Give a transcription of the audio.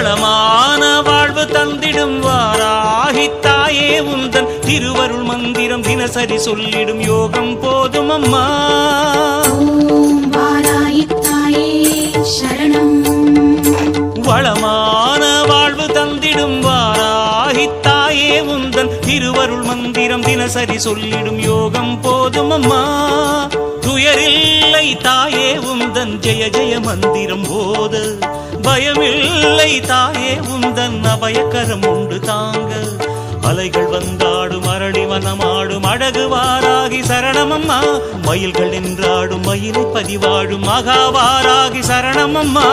வளமான வாழ்வு தந்திடும் வாராகி தாயே உந்தன் திருவருள் மந்திரம் தினசரி சொல்லிடும் யோகம் போதும் அம்மா. வாராகி தாயே சரணம். வளமான வாழ்வு தந்திடும் வாராகி தாயே உந்தன் திருவருள் மந்திரம் தினசரி சொல்லிடும் யோகம் போதும் அம்மா. துயரில்லை தாயே உந்தன் ஜெய ஜெய மந்திரம் போத, பயமில்லை தாயே உந்தன் அபயக்கரம் உண்டு தாங்க. அலைகள் வந்தாடும் அரளி வனமாடும் அழகு வாராகி சரணமம்மா. மயில்கள் நின்றாடும் மயிலை பதிவாடும் மகாவாராகி சரணமம்மா.